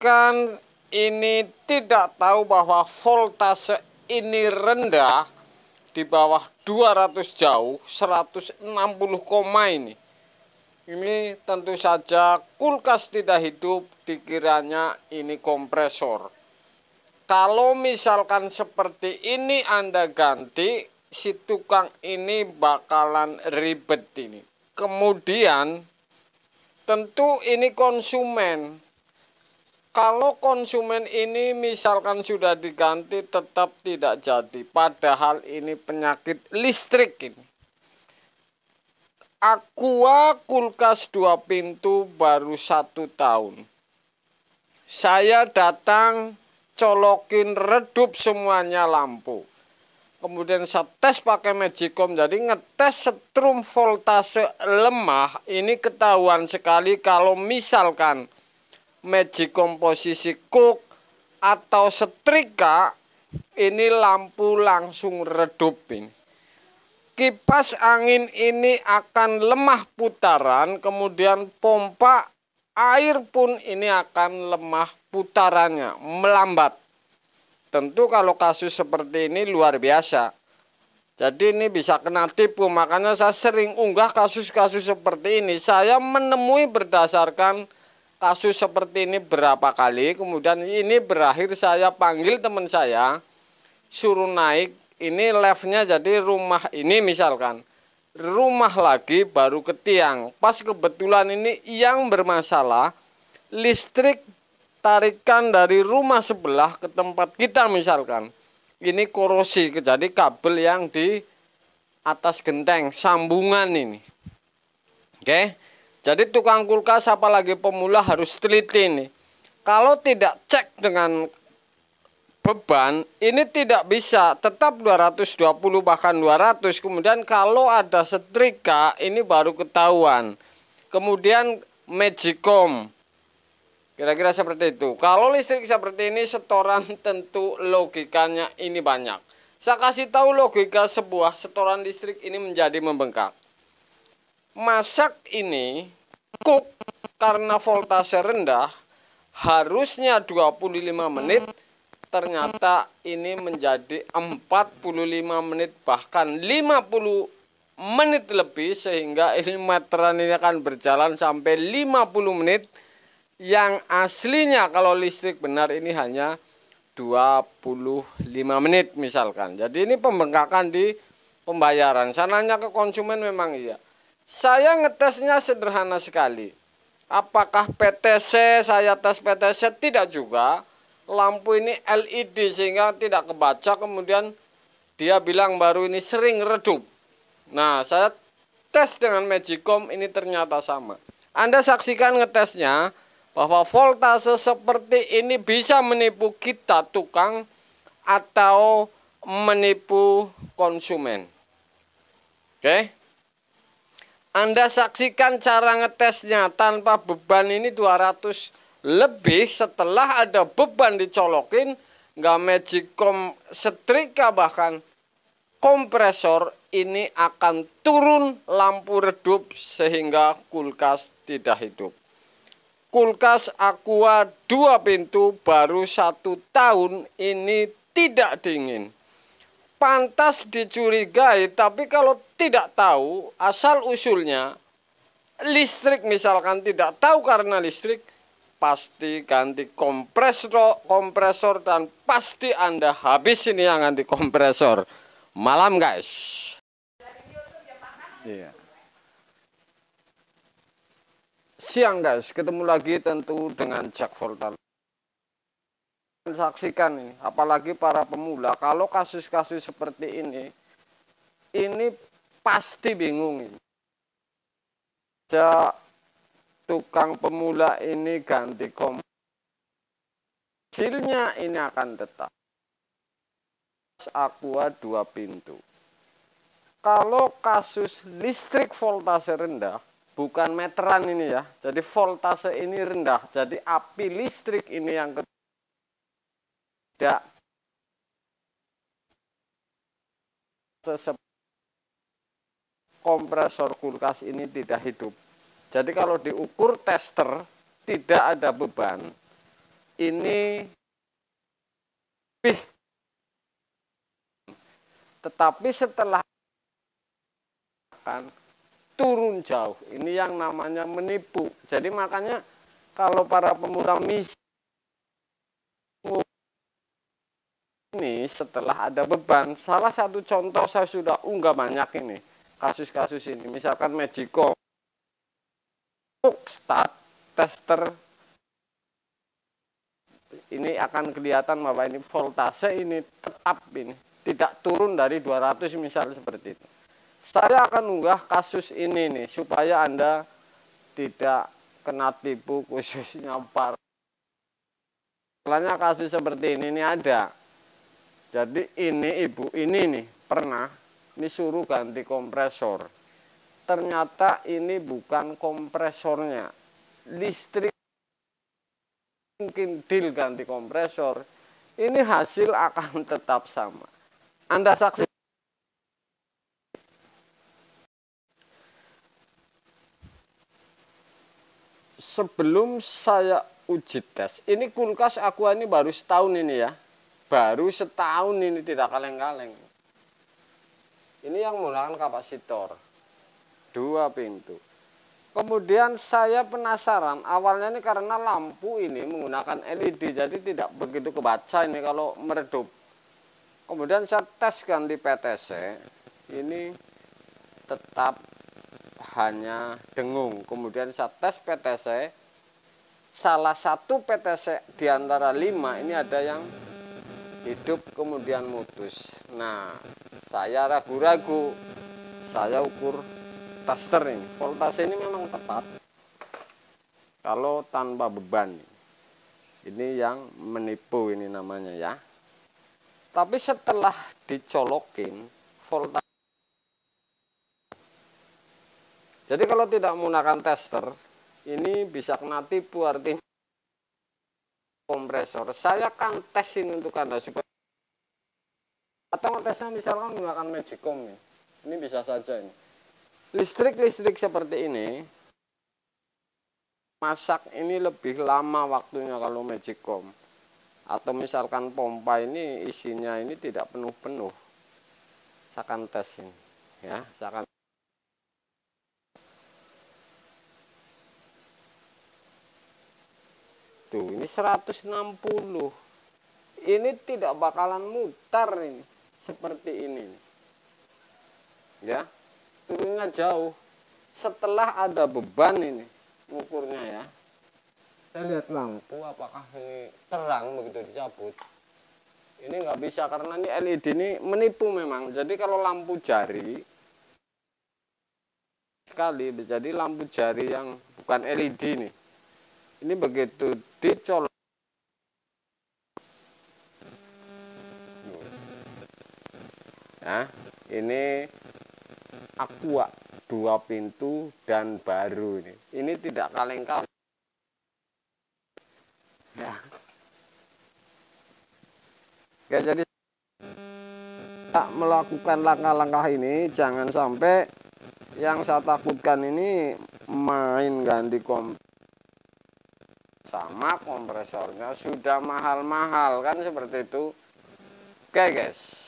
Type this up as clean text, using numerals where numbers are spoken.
misalkan ini tidak tahu bahwa voltase ini rendah di bawah 200 jauh, 160 koma ini. Ini tentu saja kulkas tidak hidup, dikiranya ini kompresor. Kalau misalkan seperti ini Anda ganti, si tukang ini bakalan ribet ini. Kemudian tentu ini konsumen. Kalau konsumen ini misalkan sudah diganti tetap tidak jadi. Padahal ini penyakit listrik ini. Aqua kulkas 2 pintu baru 1 tahun. Saya datang, colokin redup semuanya lampu. Kemudian saya tes pakai Magicom. Jadi ngetes setrum voltase lemah. Ini ketahuan sekali kalau misalkan Magicom posisi cook atau setrika, ini lampu langsung redup ini. Kipas angin ini akan lemah putaran, kemudian pompa air pun ini akan lemah putarannya, melambat. Tentu kalau kasus seperti ini luar biasa. Jadi ini bisa kena tipu, makanya saya sering unggah kasus-kasus seperti ini. Saya menemui berdasarkan kasus seperti ini berapa kali, kemudian ini berakhir saya panggil teman saya, suruh naik. Ini levelnya jadi rumah ini misalkan. Rumah lagi baru ke tiang. Pas kebetulan ini yang bermasalah. Listrik tarikan dari rumah sebelah ke tempat kita misalkan. Ini korosi. Jadi kabel yang di atas genteng. Sambungan ini. Oke. Jadi tukang kulkas apalagi pemula harus teliti nih. Kalau tidak cek dengan beban, ini tidak bisa, tetap 220 bahkan 200. Kemudian kalau ada setrika, ini baru ketahuan. Kemudian Magicom, kira-kira seperti itu. Kalau listrik seperti ini, setoran tentu logikanya ini banyak. Saya kasih tahu logika sebuah setoran listrik ini menjadi membengkak. Masak ini, cook, karena voltase rendah, harusnya 25 menit, ternyata ini menjadi 45 menit bahkan 50 menit lebih, sehingga ini meteran ini akan berjalan sampai 50 menit yang aslinya kalau listrik benar ini hanya 25 menit misalkan. Jadi ini pembengkakan di pembayaran. Saya nanya ke konsumen memang iya. Saya ngetesnya sederhana sekali. Apakah PTC, saya tes PTC? Tidak juga. Lampu ini LED sehingga tidak kebaca, kemudian dia bilang baru ini sering redup. Nah, saya tes dengan Magicom, ini ternyata sama. Anda saksikan ngetesnya bahwa voltase seperti ini bisa menipu kita tukang atau menipu konsumen. Oke. Anda saksikan cara ngetesnya tanpa beban ini 200 lebih. Setelah ada beban dicolokin, nggak Magicom setrika bahkan kompresor, ini akan turun lampu redup sehingga kulkas tidak hidup. Kulkas Aqua 2 pintu baru 1 tahun ini tidak dingin. Pantas dicurigai, tapi kalau tidak tahu asal usulnya, listrik misalkan tidak tahu karena listrik, pasti ganti kompresor dan pasti Anda habis ini yang ganti kompresor. Malam guys. Iya. Siang guys, ketemu lagi tentu dengan Jack Volta. Saksikan ini, apalagi para pemula, kalau kasus-kasus seperti ini pasti bingung ini. Tukang pemula ini ganti kompresor, hasilnya ini akan tetap. Aqua 2 pintu. Kalau kasus listrik voltase rendah, bukan meteran ini ya, jadi voltase ini rendah, jadi api listrik ini yang tidak kompresor kulkas ini tidak hidup. Jadi kalau diukur tester tidak ada beban, ini lebih, tetapi setelah kan turun jauh. Ini yang namanya menipu. Jadi makanya kalau para pemula misi ini setelah ada beban, salah satu contoh saya sudah unggah banyak ini kasus-kasus ini. Misalkan Magicom start tester ini akan kelihatan bahwa ini voltase ini tetap ini tidak turun dari 200 misalnya seperti itu. Saya akan unggah kasus ini nih supaya Anda tidak kena tipu, khususnya para. Soalnya kasus seperti ini ada. Jadi ini ibu ini nih pernah disuruh ganti kompresor. Ternyata ini bukan kompresornya. Listrik mungkin deal ganti kompresor. Ini hasil akan tetap sama. Anda saksikan. Sebelum saya uji tes, ini kulkas Aqua ini baru setahun ini ya. Baru setahun ini, tidak kaleng-kaleng. Ini yang menggunakan kapasitor 2 pintu. Kemudian saya penasaran, awalnya ini karena lampu ini menggunakan LED, jadi tidak begitu kebaca ini kalau meredup. Kemudian saya tes ganti PTC, ini tetap hanya dengung. Kemudian saya tes PTC, salah satu PTC di antara 5 ini ada yang hidup kemudian mutus. Nah, saya ragu-ragu, saya ukur tester ini, voltase ini memang tepat kalau tanpa beban. Ini yang menipu ini namanya ya. Tapi setelah dicolokin voltase, jadi kalau tidak menggunakan tester ini bisa kena tipu, artinya kompresor. Saya akan tes ini untuk Anda supaya, atau tesnya misalkan menggunakan Magicom nih. Ini bisa saja ini. Listrik seperti ini masak ini lebih lama waktunya kalau Magicom. Atau misalkan pompa ini isinya ini tidak penuh-penuh. Saya akan tes ini ya, saya akan. Tuh, ini 160. Ini tidak bakalan mutar ini seperti ini. Ya. Turunnya jauh. Setelah ada beban ini ngukurnya ya. Saya lihat lampu apakah ini terang begitu dicabut. Ini nggak bisa karena ini LED ini menipu memang. Jadi kalau lampu jari sekali, jadi lampu jari yang bukan LED nih. Ini begitu dicolok. Nah, ini Aqua 2 pintu dan baru ini. Ini tidak kaleng-kaleng. Ya. Oke, jadi tak melakukan langkah-langkah ini, jangan sampai yang saya takutkan ini main ganti sama kompresornya sudah mahal-mahal kan seperti itu. Oke guys.